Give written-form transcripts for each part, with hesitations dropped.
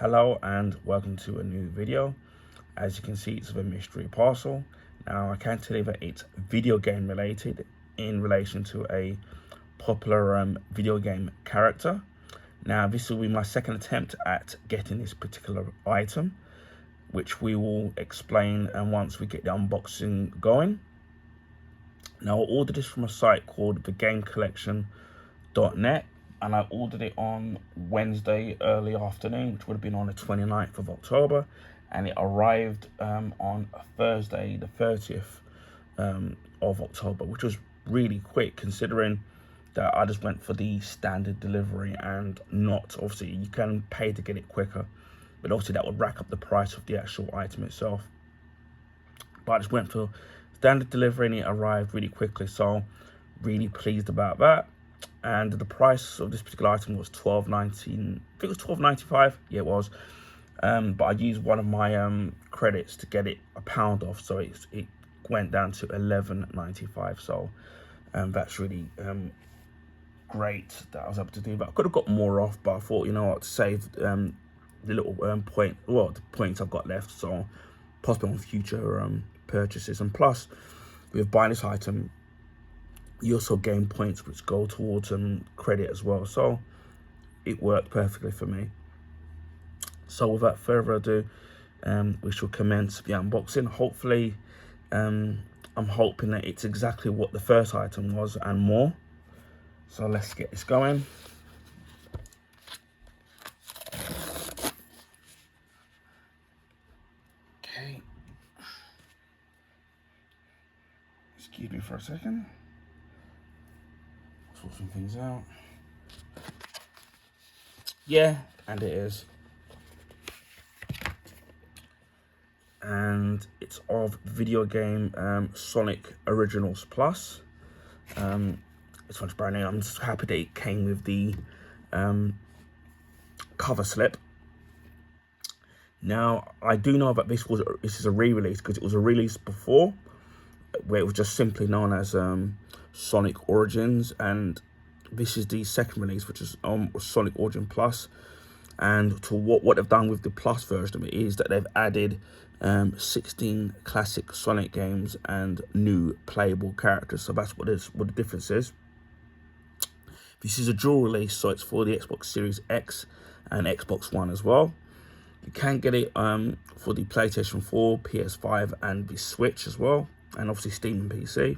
Hello and welcome to a new video. As you can see, it's a mystery parcel. Now I can tell you that it's video game related in relation to a popular video game character. Now this will be my second attempt at getting this particular item, which we will explain and once we get the unboxing going. Now I ordered this from a site called thegamecollection.net, and I ordered it on Wednesday early afternoon, which would have been on the 29th of October, and it arrived on Thursday the 30th of October, which was really quick considering that I just went for the standard delivery and not, obviously you can pay to get it quicker, but obviously that would rack up the price of the actual item itself. But I just went for standard delivery and it arrived really quickly, so really pleased about that. And the price of this particular item was $12.19. I think it was $12.95. Yeah, it was. But I used one of my credits to get it £1 off, so it went down to $11.95. So that's really great that I was able to do that. I could have got more off, but I thought, you know what, to save the little the points I've got left, so possibly on future purchases. And plus, with buying this item, you also gain points which go towards credit as well, so it worked perfectly for me. So without further ado, we shall commence the unboxing. Hopefully I'm hoping that it's exactly what the first item was and more. So let's get this going. Okay, excuse me for a second. Sort some things out. Yeah, and it is. And it's of video game Sonic Originals Plus. This one's brand new. I'm just happy that it came with the cover slip. Now I do know that this is a re-release, because it was a release before where it was just simply known as Sonic Origins, and this is the second release, which is Sonic Origin Plus. And to what they've done with the Plus version of it is that they've added 16 classic Sonic games and new playable characters. So that's what the difference is. This is a dual release, so it's for the Xbox Series X and Xbox One as well. You can get it for the PlayStation 4, PS5 and the Switch as well, and obviously Steam and PC.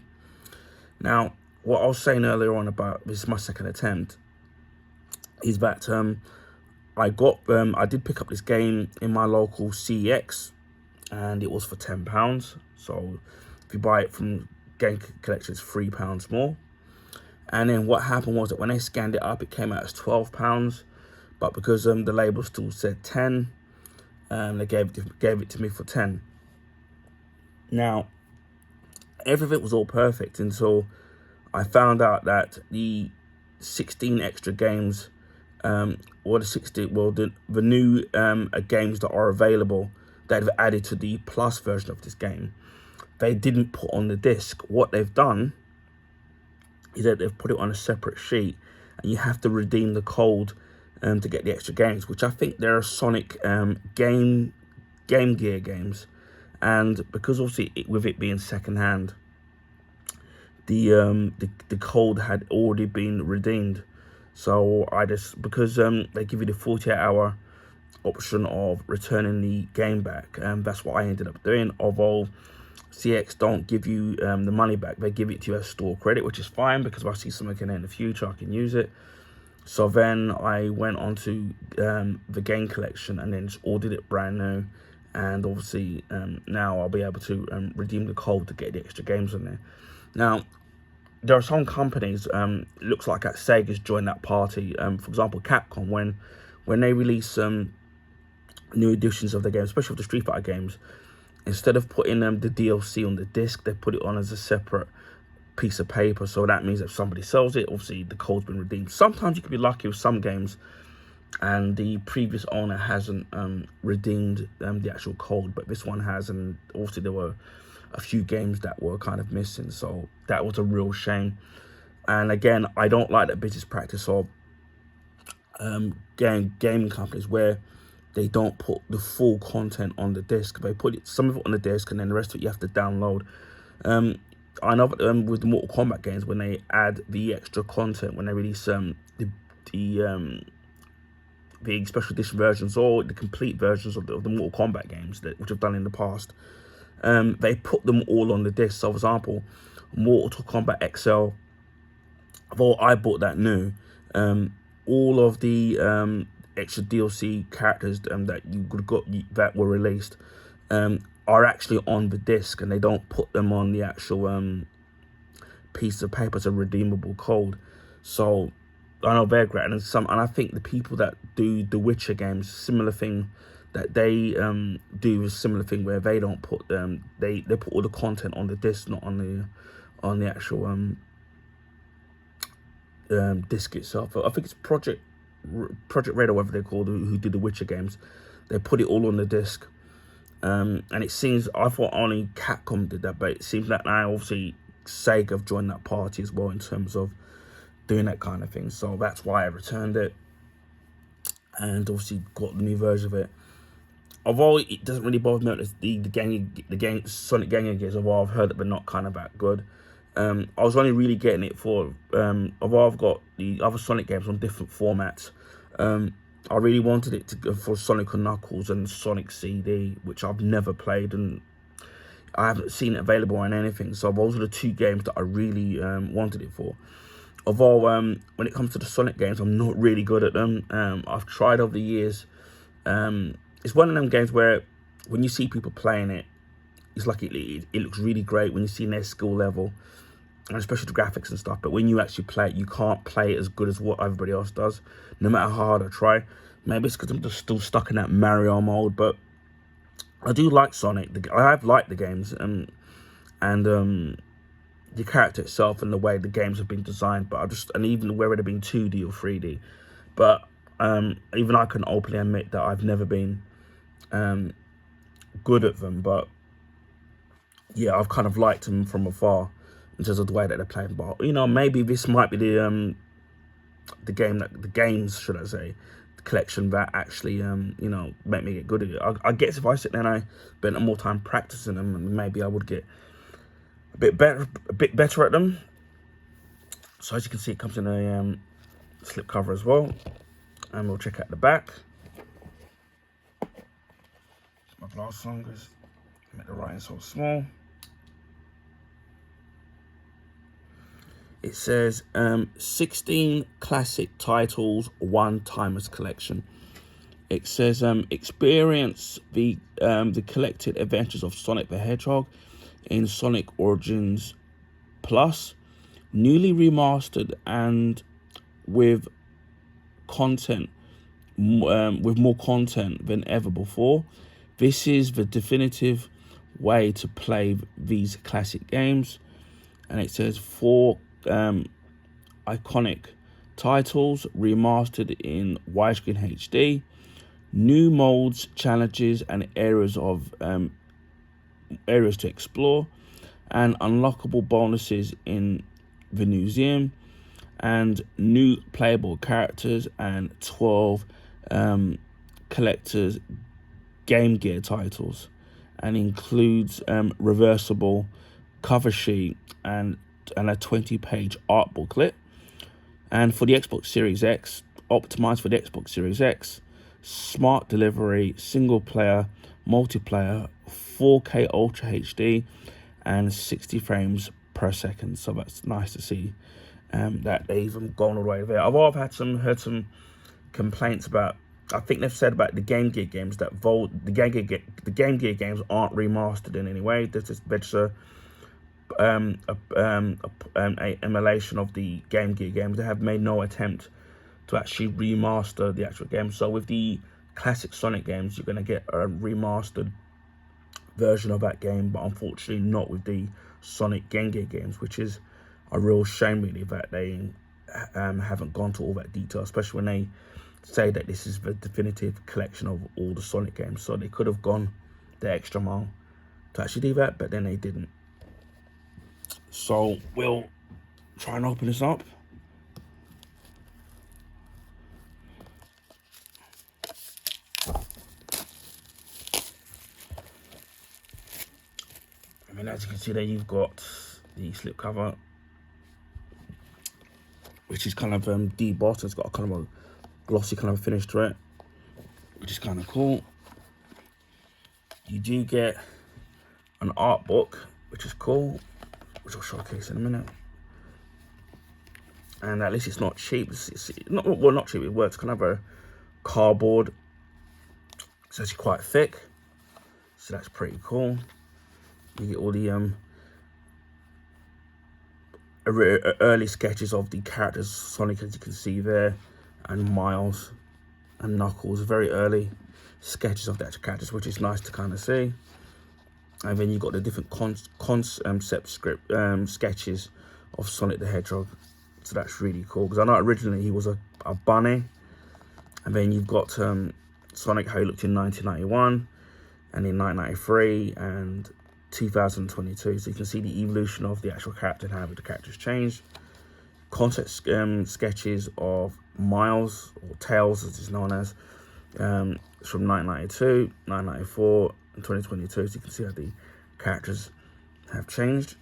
Now, what I was saying earlier on about this is my second attempt, is that I did pick up this game in my local CEX, and it was for £10. So if you buy it from Game Collection, it's £3 more. And then what happened was that when they scanned it up, it came out as £12, but because the label still said 10, they gave it to me for 10. Now, everything was all perfect until I found out that the 16 extra games, or the new games that are available that have added to the Plus version of this game, they didn't put on the disc. What they've done is that they've put it on a separate sheet, and you have to redeem the code to get the extra games, which I think there are Sonic Game Gear games. And because obviously with it being secondhand, the code had already been redeemed. So because they give you the 48-hour option of returning the game back, that's what I ended up doing. Although CX don't give you the money back, they give it to you as store credit, which is fine, because if I see something in the future, I can use it. So then I went on to the Game Collection and then just ordered it brand new, and obviously now I'll be able to redeem the code to get the extra games in there. Now, there are some companies, looks like that Sega's joined that party. For example, Capcom, when they release new editions of the game, especially with the Street Fighter games, instead of putting the DLC on the disc, they put it on as a separate piece of paper. So that means if somebody sells it, obviously the code's been redeemed. Sometimes you can be lucky with some games and the previous owner hasn't redeemed the actual code, but this one has, and obviously there were a few games that were kind of missing, so that was a real shame. And again, I don't like that business practice of gaming companies where they don't put the full content on the disc. They put some of it on the disc, and then the rest of it you have to download. I know with the Mortal Kombat games, when they add the extra content, when they release the special edition versions or the complete versions of the Mortal Kombat games which I've done in the past, they put them all on the disc. So, for example, Mortal Kombat XL, although I bought that new, all of the extra DLC characters that you could got that were released are actually on the disc, and they don't put them on the actual piece of paper as a redeemable code. So I know they're great, and I think the people that do the Witcher games, similar thing that they do is similar thing where they don't put they put all the content on the disc, not on the actual disc itself. I think it's Project Red or whatever they're called, who did the Witcher games. They put it all on the disc, and it seems, I thought only Capcom did that, but it seems like now obviously Sega have joined that party as well in terms of doing that kind of thing. So that's why I returned it, and obviously got the new version of it. Although it doesn't really bother me, the game Sonic Gang games, although I've heard that they're not kind of that good. I was only really getting it for, although I've got the other Sonic games on different formats, I really wanted it to go for Sonic & Knuckles and Sonic CD, which I've never played, and I haven't seen it available on anything. So those are the two games that I really wanted it for. Although when it comes to the Sonic games, I'm not really good at them. I've tried over the years. It's one of them games where when you see people playing it, it's like it looks really great when you see their skill level, and especially the graphics and stuff. But when you actually play it, you can't play it as good as what everybody else does, no matter how hard I try. Maybe it's because I'm just still stuck in that Mario mode, but I do like Sonic. I have liked the games and the character itself and the way the games have been designed. But and even whether they've been 2D or 3D. But even I can openly admit that I've never been good at them. But yeah, I've kind of liked them from afar in terms of the way that they're playing. But maybe this might be the games, should I say, the collection that actually make me get good at it. I guess if I sit there and I spend more time practicing them, maybe I would get a bit better at them. So as you can see, it comes in a slip cover as well, and we'll check out the back. My glass on, because make the writing so small. It says 16 classic titles, one timeless collection. It says experience the collected adventures of Sonic the Hedgehog in Sonic Origins Plus, newly remastered and with content, with more content than ever before. This is the definitive way to play these classic games. And it says 4 iconic titles remastered in widescreen HD, new modes, challenges, and areas to explore, and unlockable bonuses in the museum, and new playable characters, and 12 collectors Game Gear titles, and includes reversible cover sheet and a 20-page art booklet. And for the Xbox Series X, optimized for the Xbox Series X, smart delivery, single player, multiplayer, 4K Ultra HD, and 60 frames per second. So that's nice to see that they've even gone all the way there. Although I've heard some complaints about, I think they've said about the Game Gear games that the Game Gear games aren't remastered in any way. They're just a emulation of the Game Gear games. They have made no attempt to actually remaster the actual game. So with the classic Sonic games, you're going to get a remastered version of that game, but unfortunately not with the Sonic Game Gear games, which is a real shame really that they haven't gone to all that detail, especially when they say that this is the definitive collection of all the Sonic games. So they could have gone the extra mile to actually do that, but then they didn't. So we'll try and open this up. as you can see there, you've got the slipcover, which is kind of debossed. It's got a kind of a glossy kind of finish to it, which is kind of cool. You do get an art book, which is cool, which I'll showcase in a minute. And at least it's not cheap. It's not, well, not cheap. It works kind of a cardboard. It's actually quite thick, so that's pretty cool. You get all the early sketches of the characters, Sonic, as you can see there, and Miles and Knuckles. Very early sketches of the actual characters, which is nice to kind of see. And then you've got the different concept script sketches of Sonic the Hedgehog. So that's really cool, because I know originally he was a bunny. And then you've got Sonic, how he looked in 1991, and in 1993, and 2022. So you can see the evolution of the actual character and how the character's changed. Concept sketches of Miles, or Tails as it's known as, from 1992, 1994, and 2022. So you can see how the characters have changed.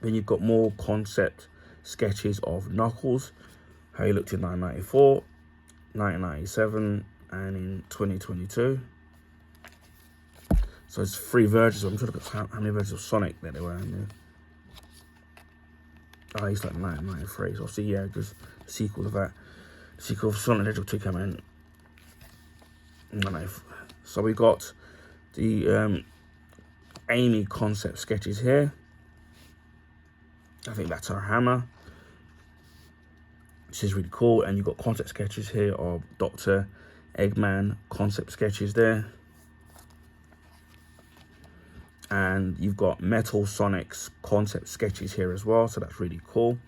Then you've got more concept sketches of Knuckles, how he looked in 1994, 1997, and in 2022. So it's 3 versions. I'm trying to look at how many versions of Sonic that there were in there. Oh, he's like 1993. So obviously, yeah, just the sequel of that. The sequel of Sonic the Hedgehog 2 came in. So we got the Amy concept sketches here. I think that's her hammer, which is really cool. And you've got concept sketches here of Dr. Eggman concept sketches there. And you've got Metal Sonic's concept sketches here as well, so that's really cool.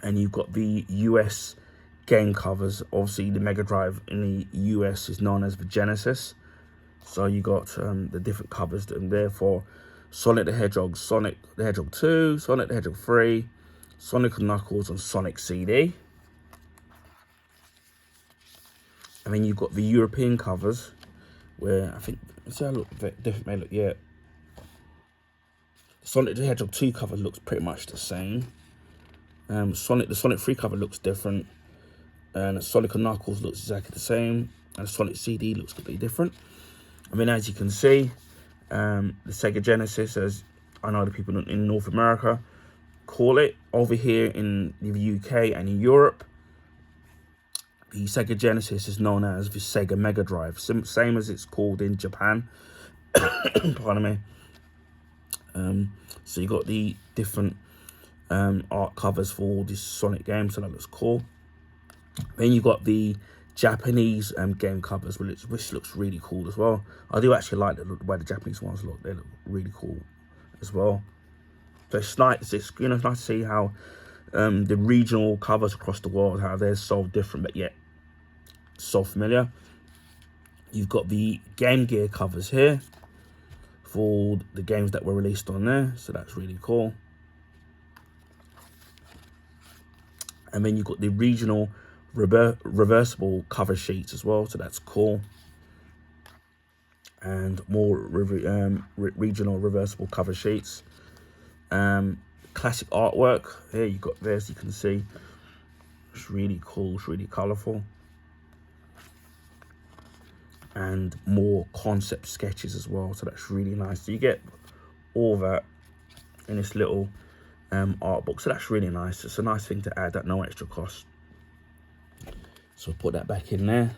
And you've got the US game covers. Obviously, the Mega Drive in the US is known as the Genesis. So you got the different covers there for Sonic the Hedgehog, Sonic the Hedgehog 2, Sonic the Hedgehog 3, Sonic and Knuckles, and Sonic CD. And then you've got the European covers, where I think, let's see how look different may look. Yeah, Sonic the Hedgehog 2 cover looks pretty much the same. The Sonic 3 cover looks different, and Sonic and Knuckles looks exactly the same, and Sonic CD looks completely different. I mean, as you can see, the Sega Genesis, as I know the people in North America call it, over here in the UK and in Europe, the Sega Genesis is known as the Sega Mega Drive, same as it's called in Japan. Pardon me. So you got the different art covers for all these Sonic games, so that looks cool. Then you got the Japanese game covers, which looks really cool as well. I do actually like the way the Japanese ones look; they look really cool as well. So it's nice. It's nice to see how the regional covers across the world, how they're so different but yet so familiar. You've got the Game Gear covers here for the games that were released on there, so that's really cool. And then you've got the regional reversible cover sheets as well, so that's cool. And more regional reversible cover sheets. Classic artwork here you got there, as you can see. It's really cool, it's really colourful. And more concept sketches as well, so that's really nice. So you get all that in this little art book, so that's really nice. It's a nice thing to add at no extra cost. So I'll put that back in there.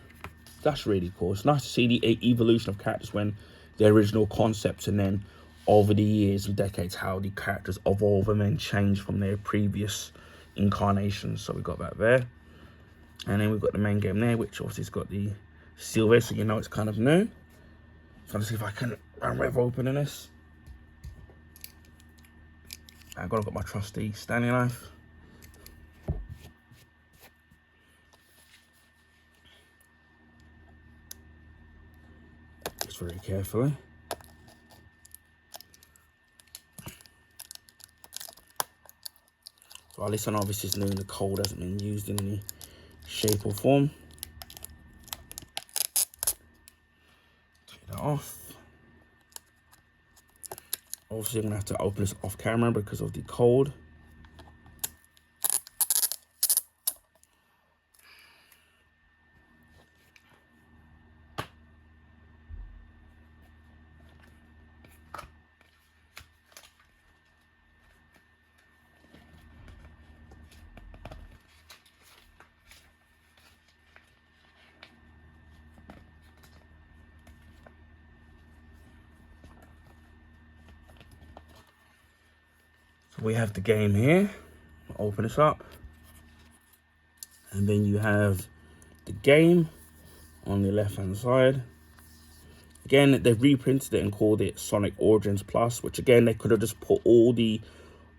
That's really cool. It's nice to see the evolution of characters when the original concepts, and then over the years and decades how the characters evolve and then change from their previous incarnations. So we got that there. And then we've got the main game there, which obviously has got the silver, so you know it's kind of new. So let's see if I can rev opening this. I've got my trusty Stanley knife. Just very carefully. So at least I know this is new and the code hasn't been used in any shape or form. Take that off. Obviously, I'm gonna have to open this off camera because of the cold. So we have the game here. I'll open this up. And then you have the game on the left hand side. Again, they've reprinted it and called it Sonic Origins Plus, which again, they could have just put all the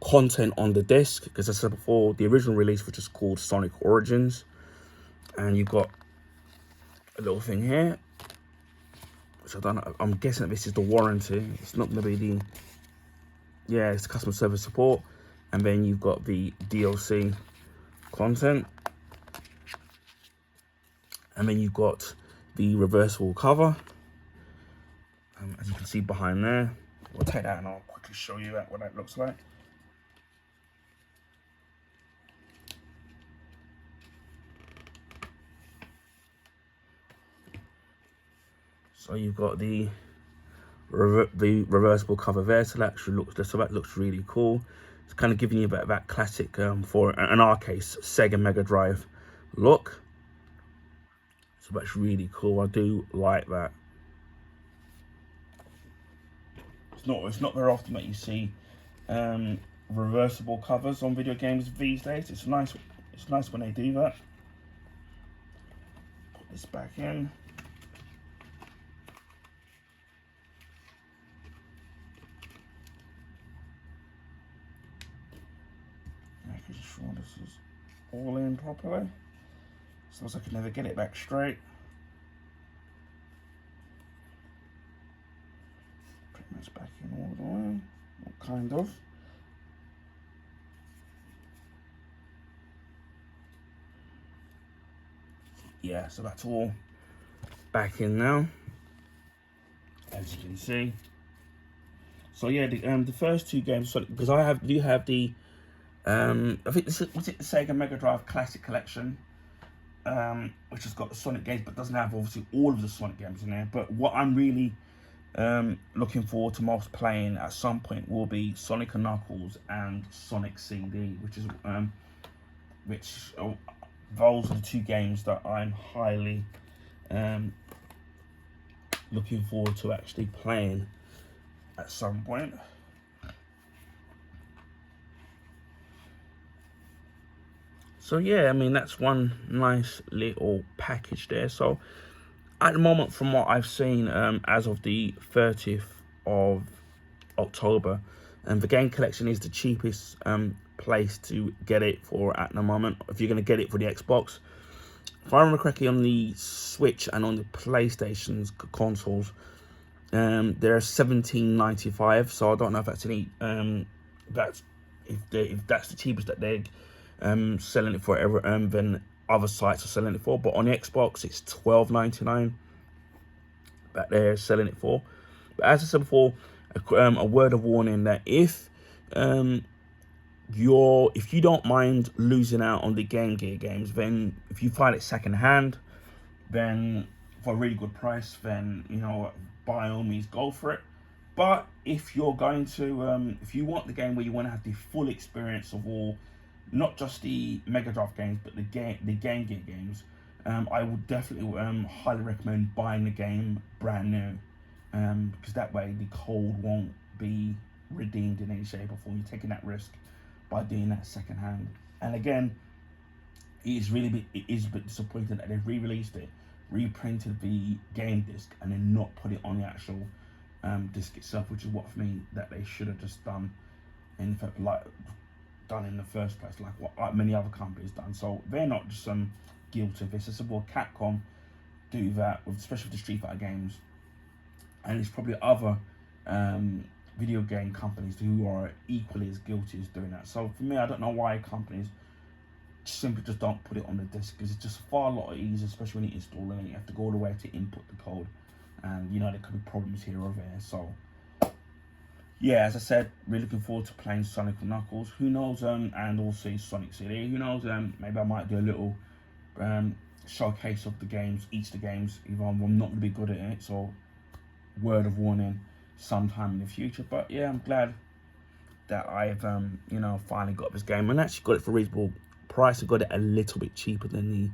content on the disc, because as I said before, the original release was just called Sonic Origins. And you've got a little thing here, which I don't know, I'm guessing that this is the warranty. It's not going to be the, yeah, it's customer service support. And then you've got the DLC content. And then you've got the reversible cover. As you can see behind there. We'll take that and I'll quickly show you what that looks like. So you've got the reversible cover there. So that actually looks really cool. It's kind of giving you that classic, for in our case, Sega Mega Drive look. So that's really cool. I do like that. It's not very often that you see reversible covers on video games these days. It's nice when they do that. Put this back in. Making sure this is all in properly. So I can never get it back straight. Pretty much back in all the way. Well, kind of. Yeah, so that's all back in now, as you can see. So yeah, the first two games, so because I do have the I think this was it the Sega Mega Drive Classic Collection, which has got the Sonic games, but doesn't have obviously all of the Sonic games in there. But what I'm really looking forward to most playing at some point will be Sonic and Knuckles and Sonic CD, which those are the two games that I'm highly looking forward to actually playing at some point. So yeah, I mean, that's one nice little package there. So at the moment, from what I've seen, as of the 30th of October, and the game collection is the cheapest place to get it for at the moment. If you're going to get it for the Xbox, if I remember correctly, on the Switch and on the PlayStation's consoles, they're $17.95. So I don't know if that's any if that's the cheapest that they're selling it for ever, than other sites are selling it for. But on the Xbox, it's $12.99 that they're selling it for. But as I said before, a word of warning that if you don't mind losing out on the Game Gear games, then if you find it secondhand, then for a really good price, then by all means go for it. But if you're going to, if you want the game where you want to have the full experience of all, not just the Mega Drive games, but the Game Gear games, I would definitely highly recommend buying the game brand new, because that way the code won't be redeemed in any shape or form. You're taking that risk by doing that second hand. And again, it is a bit disappointing that they've re-released it, reprinted the game disc, and then not put it on the actual disc itself, which is what for me that they should have just done in the first place, like what many other companies done. So they're not just guilty of this. I said, well, Capcom do that, especially with the Street Fighter games, and it's probably other video game companies who are equally as guilty as doing that. So for me, I don't know why companies simply just don't put it on the disc, because it's just far a lot easier, especially when you install it and you have to go all the way to input the code, and there could be problems here or there. So yeah, as I said, really looking forward to playing Sonic and Knuckles. Who knows? And also Sonic City. Who knows? Maybe I might do a little showcase of the games, each of the games. Even though I'm not going to be good at it, so word of warning, sometime in the future. But yeah, I'm glad that I've you know, finally got this game, and actually got it for a reasonable price. I got it a little bit cheaper than the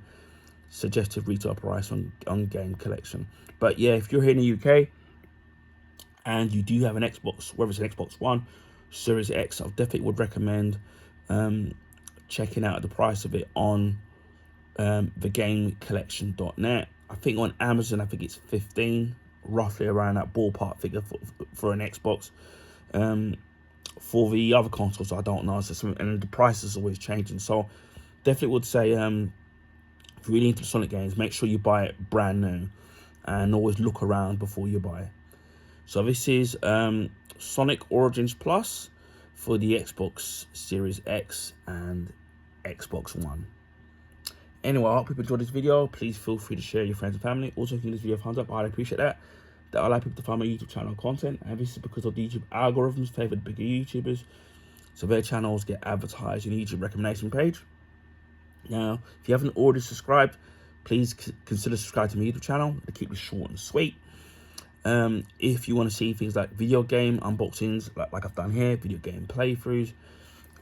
suggested retail price on Game Collection. But yeah, if you're here in the UK and you do have an Xbox, whether it's an Xbox One, Series X, I definitely would recommend checking out the price of it on thegamecollection.net. I think on Amazon, I think it's 15, roughly around that ballpark figure for an Xbox. For the other consoles, I don't know, and the price is always changing. So definitely would say, if you're really into Sonic games, make sure you buy it brand new, and always look around before you buy it. So this is Sonic Origins Plus for the Xbox Series X and Xbox One. Anyway, I hope people enjoyed this video. Please feel free to share with your friends and family. Also, if you give this video a thumbs up, I'd appreciate that. That allow people to find my YouTube channel content, and this is because of the YouTube algorithms favor the bigger YouTubers, so their channels get advertised in the YouTube recommendation page. Now, if you haven't already subscribed, please consider subscribing to my YouTube channel to keep it short and sweet. If you want to see things like video game unboxings, like I've done here, video game playthroughs,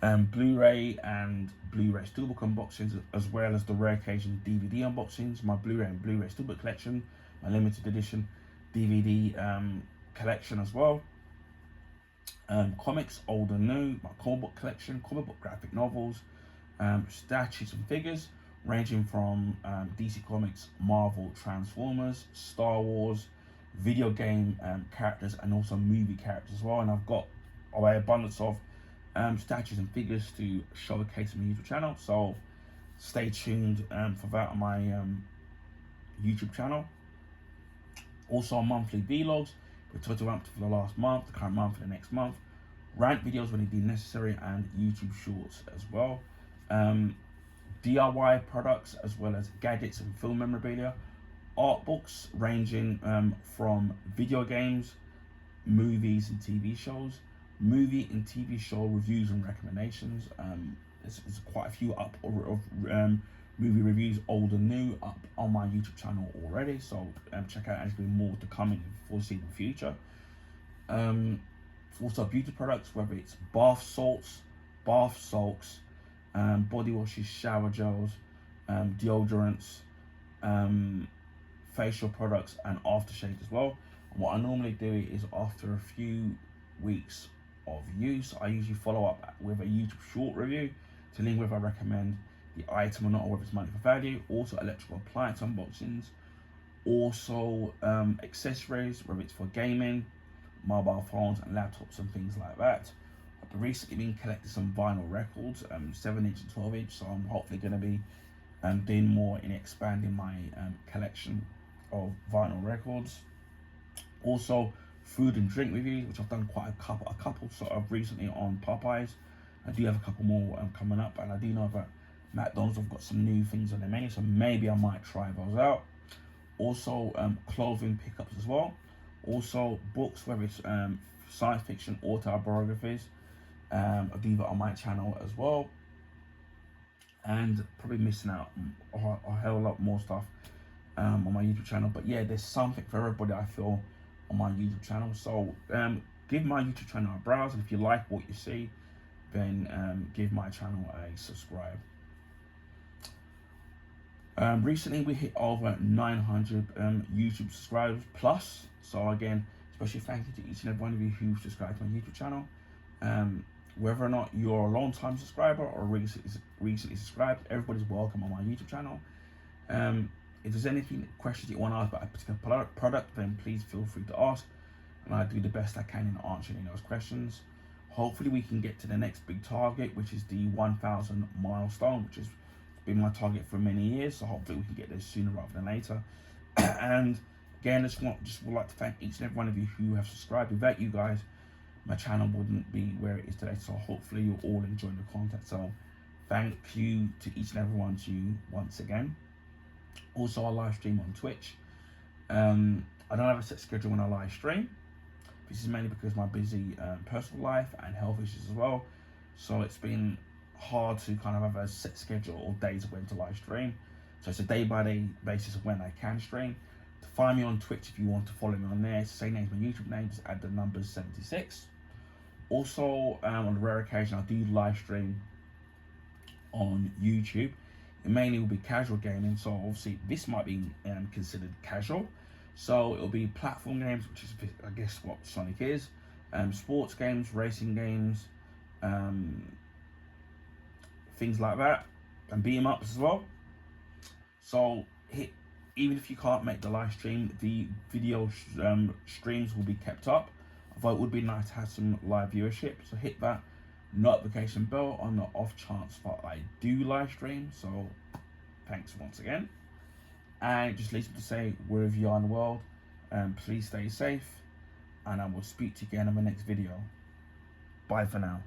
Blu-ray and Blu-ray Steelbook unboxings, as well as the rare occasion DVD unboxings, my Blu-ray and Blu-ray Steelbook collection, my limited edition DVD collection as well, comics, old and new, my comic book collection, comic book graphic novels, statues and figures ranging from DC Comics, Marvel, Transformers, Star Wars, video game characters, and also movie characters as well. And I've got an abundance of statues and figures to showcase on my YouTube channel, so stay tuned for that on my YouTube channel. Also monthly vlogs with Twitter ramped for the last month, the current month, for the next month, rant videos when it be necessary, and YouTube shorts as well. DIY products as well as gadgets and film memorabilia, art books ranging from video games, movies and TV shows, movie and TV show reviews and recommendations. There's quite a few up of movie reviews, old and new, up on my YouTube channel already, so check out. There's going to be more to come in the foreseeable future. Also beauty products, whether it's bath salts, body washes, shower gels, deodorants, facial products, and aftershaves as well. And what I normally do is, after a few weeks of use, I usually follow up with a YouTube short review to link whether I recommend the item or not, or whether it's money for value. Also electrical appliance unboxings, also accessories, whether it's for gaming, mobile phones and laptops and things like that. I've recently been collecting some vinyl records, 7-inch and 12-inch, so I'm hopefully going to be doing more in expanding my collection of vinyl records. Also food and drink reviews, which I've done quite a couple sort of recently on Popeyes. I do have a couple more coming up, and I do know that McDonald's have got some new things on their menu, so maybe I might try those out. Also clothing pickups as well. Also books, whether it's science fiction, autobiographies, I do that on my channel as well. And probably missing out a hell of a lot more stuff on my YouTube channel, but yeah, there's something for everybody, I feel, on my YouTube channel. So give my YouTube channel a browse, and if you like what you see, then give my channel a subscribe. Recently we hit over 900 YouTube subscribers plus, so again, especially thank you to each and every one of you who subscribed to my YouTube channel. Whether or not you're a long-time subscriber or recently subscribed, everybody's welcome on my YouTube channel. If there's anything, questions you want to ask about a particular product, then please feel free to ask, and I'll do the best I can in answering those questions. Hopefully we can get to the next big target, which is the 1,000 milestone, which has been my target for many years, so hopefully we can get there sooner rather than later. And again, I would like to thank each and every one of you who have subscribed. Without you guys, my channel wouldn't be where it is today, so hopefully you're all enjoying the content. So thank you to each and every one of you once again. Also, I live stream on Twitch. I don't have a set schedule when I live stream. This is mainly because of my busy personal life and health issues as well. So it's been hard to kind of have a set schedule or days of when to live stream. So it's a day-by-day basis of when I can stream. To find me on Twitch if you want to follow me on there, it's the same name as my YouTube name, just add the numbers 76. Also, on a rare occasion, I do live stream on YouTube. It mainly will be casual gaming, so obviously this might be considered casual. So it'll be platform games, which is I guess what Sonic is, sports games, racing games, things like that, and beat 'em ups as well. So even if you can't make the live stream, the video streams will be kept up. Although it would be nice to have some live viewership, so hit that notification bell on the off chance that I do live stream. So thanks once again, and it just leaves me to say, wherever you are in the world, please stay safe, and I will speak to you again in the next video. Bye for now.